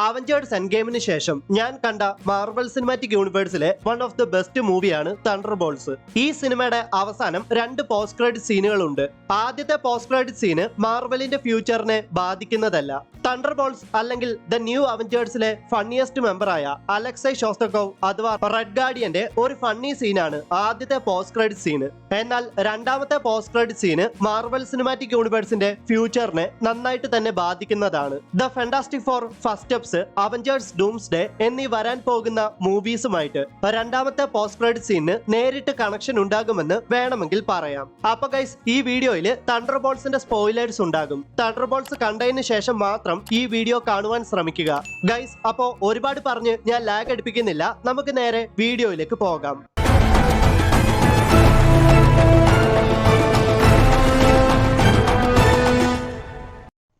Avengers end ഗെയിമിന് ശേഷം ഞാൻ കണ്ട മാർവൽ സിനിമാറ്റിക് യൂണിവേഴ്സിലെ വൺ ഓഫ് ദി ബെസ്റ്റ് മൂവിയാണ് തണ്ടർബോൾട്സ്. ഈ സിനിമയുടെ അവസാനം 2 പോസ്റ്റ് ക്രെഡിറ്റ് സീനുകളുണ്ട്. ആദ്യത്തെ പോസ്റ്റ് ക്രെഡിറ്റ് സീന് മാർവലിന്റെ ഫ്യൂച്ചറിനെ ബാധിക്കുന്നതല്ല. തണ്ടർബോൾട്സ് അല്ലെങ്കിൽ ദ ന്യൂ അവഞ്ചേഴ്സിലെ ഫണ്ണിയസ്റ്റ് മെമ്പറായ അലക്സൈ ഷോസ്തകോവ് അഥവാ റെഡ് ഗാർഡിയന്റെ ഒരു ഫണ്ണി സീനാണ് ആദ്യത്തെ പോസ്റ്റ് ക്രെഡിറ്റ് സീന്. എന്നാൽ രണ്ടാമത്തെ post credit scene Marvel cinematic യൂണിവേഴ്സിന്റെ ഫ്യൂച്ചറിനെ നന്നായിട്ട് തന്നെ ബാധിക്കുന്നതാണ്. The Fantastic Four First Avengers Doomsday എന്നീ വരാൻ പോകുന്ന മൂവീസുമായിട്ട് രണ്ടാമത്തെ പോസ്റ്റ് ക്രെഡിറ്റ് സീനിന് നേരിട്ട് കണക്ഷൻ ഉണ്ടാകുമെന്ന് വേണമെങ്കിൽ പറയാം. അപ്പൊ ഗൈസ്, ഈ വീഡിയോയിൽ തണ്ടർബോൾട്സിന്റെ സ്പോയിലേഴ്സ് ഉണ്ടാകും. തണ്ടർബോൾട്സ് കണ്ടതിന് ശേഷം മാത്രം ഈ വീഡിയോ കാണുവാൻ ശ്രമിക്കുക ഗൈസ്. അപ്പോ ഒരുപാട് പറഞ്ഞ് ഞാൻ ലാഗ് അടിപ്പിക്കുന്നില്ല, നമുക്ക് നേരെ വീഡിയോയിലേക്ക് പോകാം.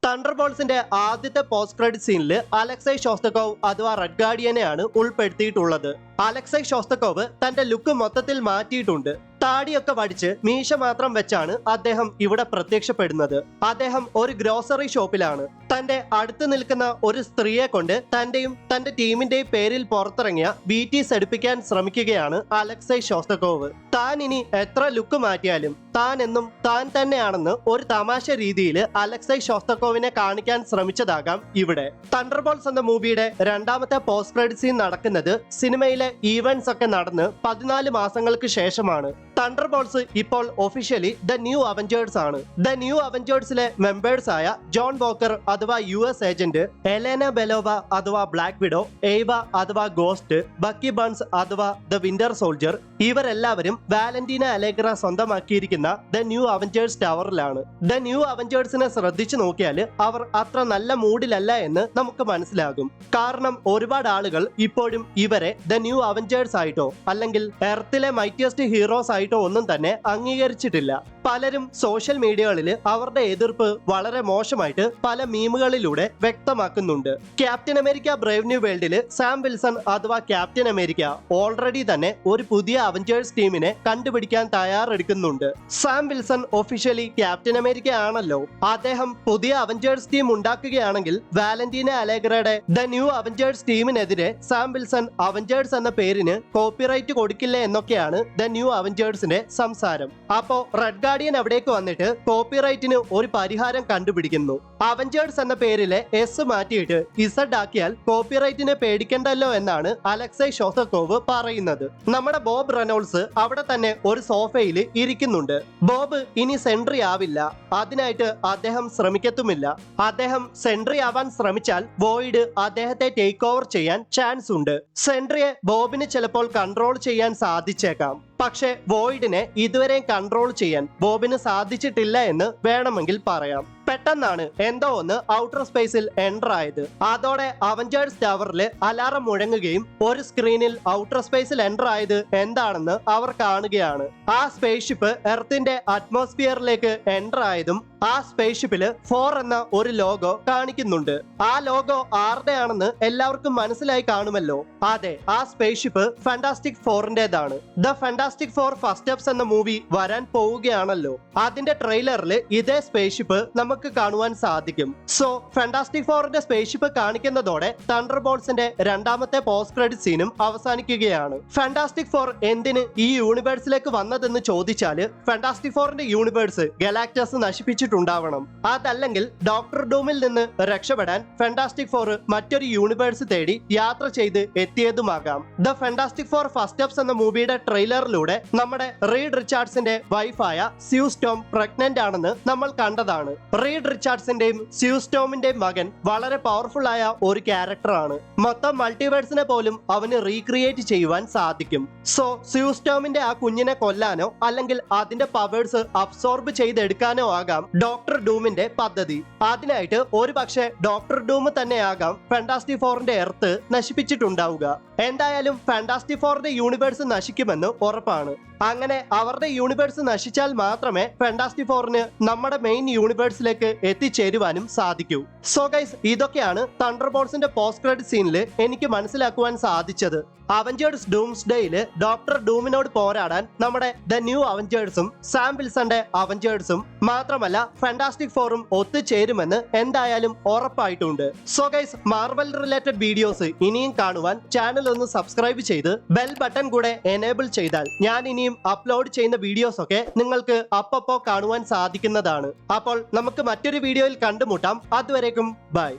തണ്ടർബോൾട്സിന്റെ ആദ്യത്തെ പോസ്റ്റ് ക്രെഡിറ്റ് സീനിൽ അലക്സൈ ഷോസ്തകോവ് അഥവാ റെഡ് ഗാർഡിയനെയാണ് ഉൾപ്പെടുത്തിയിട്ടുള്ളത്. അലക്സൈ ഷോസ്തകോവ് തന്റെ ലുക്ക് മൊത്തത്തിൽ മാറ്റിയിട്ടുണ്ട്. താടിയൊക്കെ വടിച്ച് മീശ മാത്രം വെച്ചാണ് അദ്ദേഹം ഇവിടെ പ്രത്യക്ഷപ്പെടുന്നത്. അദ്ദേഹം ഒരു ഗ്രോസറി ഷോപ്പിലാണ്. തന്റെ അടുത്ത് നിൽക്കുന്ന ഒരു സ്ത്രീയെ കൊണ്ട് തന്റെയും തന്റെ ടീമിന്റെയും പേരിൽ പുറത്തിറങ്ങിയ BTS എടുപ്പിക്കാൻ ശ്രമിക്കുകയാണ് അലക്സൈ ഷോസ്തകോവ്. താൻ ഇനി എത്ര ലുക്ക് മാറ്റിയാലും താൻ എന്നും താൻ തന്നെയാണെന്ന് ഒരു തമാശ രീതിയിൽ അലക്സൈ ഷോസ്തകോവിനെ കാണിക്കാൻ ശ്രമിച്ചതാകാം ഇവിടെ. തണ്ടർബോൾട്സ് എന്ന മൂവിയുടെ രണ്ടാമത്തെ പോസ്റ്റ് ക്രെഡിറ്റ് സീൻ നടക്കുന്നത് സിനിമയിലെ ഈവന്റ്സ് ഒക്കെ നടന്ന് 14 മാസങ്ങൾക്ക് ശേഷമാണ്. തണ്ടർബോൾട്സ് ഇപ്പോൾ ഒഫീഷ്യലി ദ ന്യൂ അവഞ്ചേഴ്സ് ആണ്. ദ ന്യൂ അവഞ്ചേഴ്സിലെ മെമ്പേഴ്സ് ആയ ജോൺ വോക്കർ അഥവാ US ഏജന്റ്, എലേന ബെലോവ അഥവാ ബ്ലാക്ക് വിഡോ, എയ്വ അഥവാ ഗോസ്റ്റ്, ബക്കി ബൺസ് അഥവാ ദ വിന്റർ സോൾജർ, ഇവരെല്ലാവരും വാലന്റീന അലേഗ്ര സ്വന്തമാക്കിയിരിക്കുന്ന ദ ന്യൂ അവഞ്ചേഴ്സ് ടവറിലാണ്. ദ ന്യൂ അവഞ്ചേഴ്സിനെ ശ്രദ്ധിച്ചു നോക്കിയാൽ അവർ അത്ര നല്ല മൂഡിലല്ല എന്ന് നമുക്ക് മനസ്സിലാകും. കാരണം ഒരുപാട് ആളുകൾ ഇപ്പോഴും ഇവരെ ദ ന്യൂ അവഞ്ചേഴ്സ് ആയിട്ടോ അല്ലെങ്കിൽ എർത്തിലെ മൈറ്റിയസ്റ്റ് ഹീറോസ് ആയിട്ടോ ഒന്നും തന്നെ അംഗീകരിച്ചിട്ടില്ല. പലരും സോഷ്യൽ മീഡിയകളിൽ അവരുടെ എതിർപ്പ് വളരെ മോശമായിട്ട് പല മീമുകളിലൂടെ വ്യക്തമാക്കുന്നുണ്ട്. ക്യാപ്റ്റൻ അമേരിക്ക ബ്രേവ് ന്യൂ വേൾഡിൽ സാം വിൽസൺ അഥവാ ക്യാപ്റ്റൻ അമേരിക്ക ഓൾറെഡി തന്നെ ഒരു പുതിയ അവഞ്ചേഴ്സ് ടീമിനെ കണ്ടുപിടിക്കാൻ തയ്യാറെടുക്കുന്നുണ്ട്. Sam Wilson officially Captain America ആണല്ലോ. അദ്ദേഹം പുതിയ അവഞ്ചേഴ്സ് ടീം ഉണ്ടാക്കുകയാണെങ്കിൽ വാലന്റീന അലേഗ്രയുടെ ദ ന്യൂ അവഞ്ചേഴ്സ് ടീമിനെതിരെ സാം വിൽസൺ അവഞ്ചേഴ്സ് എന്ന പേരിന് കോപ്പിറൈറ്റ് കൊടുക്കില്ല എന്നൊക്കെയാണ് ദ ന്യൂ അവഞ്ചേഴ്സിന്റെ സംസാരം. അപ്പോ റെഡ് ഗാർഡിയൻ അവിടേക്ക് വന്നിട്ട് കോപ്പിറൈറ്റിന് ഒരു പരിഹാരം കണ്ടുപിടിക്കുന്നു. അവഞ്ചേഴ്സ് എന്ന പേരിലെ S മാറ്റിയിട്ട് Z ആക്കിയാൽ കോപ്പിറൈറ്റിനെ പേടിക്കണ്ടല്ലോ എന്നാണ് അലക്സൈ ഷോസ്തകോവ് പറയുന്നത്. നമ്മുടെ ബോബ് റെനോൾസ് അവിടെ തന്നെ ഒരു സോഫയിൽ ഇരിക്കുന്നുണ്ട്. ബോബ് ഇനി സെൻട്രി ആവില്ല, അതിനായിട്ട് അദ്ദേഹം ശ്രമിക്കത്തുമില്ല. അദ്ദേഹം സെൻട്രി ആവാൻ ശ്രമിച്ചാൽ വോയിഡ് അദ്ദേഹത്തെ ടേക്ക് ഓവർ ചെയ്യാൻ ചാൻസ് ഉണ്ട്. സെൻട്രിയെ ബോബിന് ചിലപ്പോൾ കൺട്രോൾ ചെയ്യാൻ സാധിച്ചേക്കാം. പക്ഷെ വോയിഡിനെ ഇതുവരെ കൺട്രോൾ ചെയ്യാൻ ബോബിന് സാധിച്ചിട്ടില്ല എന്ന് വേണമെങ്കിൽ പറയാം. പെട്ടെന്നാണ് എന്തോ ഒന്ന് ഔട്ടർ സ്പേസിൽ എൻ്റർ ആയത്. അതോടെ അവഞ്ചേഴ്സ് ടവറിൽ അലാറം മുഴങ്ങുകയും ഒരു സ്ക്രീനിൽ ഔട്ടർ സ്പേസിൽ എൻ്റർ ആയത് എന്താണെന്ന് അവർ കാണുകയാണ്. ആ സ്പേസ്ഷിപ്പ് എർത്തിന്റെ അറ്റ്മോസ്ഫിയറിലേക്ക് എൻ്റർ ആയതും ആ സ്പേസ്ഷിപ്പിൽ 4 എന്ന ഒരു ലോഗോ കാണിക്കുന്നുണ്ട്. ആ ലോഗോ ആരുടെയാണെന്ന് എല്ലാവർക്കും മനസ്സിലായി കാണുമല്ലോ. അതെ, ആ സ്പേസ്ഷിപ്പ് ഫാന്റാസ്റ്റിക് ഫോറിന്റേതാണ്. The Fantastic Four First Steps എന്ന മൂവി വരാൻ പോവുകയാണല്ലോ. അതിന്റെ ട്രെയിലറിൽ ഇതേ സ്പേസ്ഷിപ്പ് നമുക്ക് കാണുവാൻ സാധിക്കും. സോ ഫാന്റാസ്റ്റിക് ഫോറിന്റെ സ്പേസ്ഷിപ്പ് കാണിക്കുന്നതോടെ തണ്ടർബോൾട്സിന്റെ രണ്ടാമത്തെ പോസ്റ്റ് ക്രെഡിറ്റ് സീനും അവസാനിക്കുകയാണ്. ഫാന്റാസ്റ്റിക് ഫോർ എന്തിന് ഈ യൂണിവേഴ്സിലേക്ക് വന്നതെന്ന് ചോദിച്ചാല് ഫാന്റാസ്റ്റിക് ഫോറിന്റെ യൂണിവേഴ്സ് ഗലാക്ടസ് നശിപ്പിച്ചിട്ടുണ്ടാവണം. അതല്ലെങ്കിൽ ഡോക്ടർ ഡൂമിൽ നിന്ന് രക്ഷപ്പെടാൻ ഫാന്റാസ്റ്റിക് ഫോർ മറ്റൊരു യൂണിവേഴ്സ് തേടി യാത്ര ചെയ്ത് എത്തിയതുമാകാം. The Fantastic Four First Steps എന്ന മൂവിയുടെ ട്രെയിലറിലൂടെ നമ്മുടെ റീഡ് റിച്ചാർഡ്സിന്റെ വൈഫായ സ്യൂ സ്റ്റോം പ്രഗ്നന്റ് ആണെന്ന് നമ്മൾ കണ്ടതാണ്. റീഡ് റിച്ചാർഡ്സിന്റെയും സ്യൂ സ്റ്റോമിന്റെയും മകൻ വളരെ പവർഫുൾ ആയ ഒരു ക്യാരക്ടറാണ്. മൊത്തം മൾട്ടിവേഴ്സിനെ പോലും അവന് റീക്രിയേറ്റ് ചെയ്യുവാൻ സാധിക്കും. സോ സ്യൂ സ്റ്റോമിന്റെ ആ കുഞ്ഞിനെ കൊല്ലാനോ അല്ലെങ്കിൽ അതിന്റെ പവേഴ്സ് അബ്സോർബ് ചെയ്തെടുക്കാനോ ആകാം ഡോക്ടർ ഡൂമിന്റെ പദ്ധതി. അതിനായിട്ട് ഒരു പക്ഷേ ഡോക്ടർ ഡൂം തന്നെയാകാം ഫാന്റാസ്റ്റിക് ഫോറിന്റെ എർത്ത് നശിപ്പിച്ചിട്ടുണ്ടാവുക. എന്തായാലും ഫാന്റാസ്റ്റിക് ഫോറിന്റെ യൂണിവേഴ്സ് നശിക്കുമെന്ന് ഉറപ്പാണ്. അങ്ങനെ അവരുടെ യൂണിവേഴ്സ് നശിച്ചാൽ മാത്രമേ ഫാന്റാസ്റ്റിക് ഫോറിന് നമ്മുടെ മെയിൻ യൂണിവേഴ്സിലേക്ക് എത്തിച്ചേരുവാനും സാധിക്കൂ. സോ ഗൈസ്, ഇതൊക്കെയാണ് തണ്ടർബോൾട്സിന്റെ പോസ്റ്റ് ക്രെഡിറ്റ് സീനിൽ എനിക്ക് മനസ്സിലാക്കുവാൻ സാധിച്ചത്. അവഞ്ചേഴ്സ് ഡൂംസ്ഡേയിൽ ഡോക്ടർ ഡൂമിനോട് പോരാടാൻ നമ്മുടെ ദ ന്യൂ അവഞ്ചേഴ്സും സാം വിൽസന്റെ അവഞ്ചേഴ്സും മാത്രമല്ല ഫാന്റാസ്റ്റിക് ഫോറും ഒത്തുചേരുമെന്ന് എന്തായാലും ഉറപ്പായിട്ടുണ്ട്. So guys, Marvel related videos ഇനിയും കാണുവാൻ ചാനൽ ഒന്ന് സബ്സ്ക്രൈബ് ചെയ്ത് ബെൽ ബട്ടൺ കൂടെ എനേബിൾ ചെയ്താൽ ഞാൻ ഇനിയും അപ്ലോഡ് ചെയ്യുന്ന വീഡിയോസ് ഒക്കെ നിങ്ങൾക്ക് അപ്പപ്പോ കാണുവാൻ സാധിക്കുന്നതാണ്. അപ്പോൾ നമുക്ക് മറ്റൊരു വീഡിയോയിൽ കണ്ടുമുട്ടാം. അതുവരേക്കും ബൈ.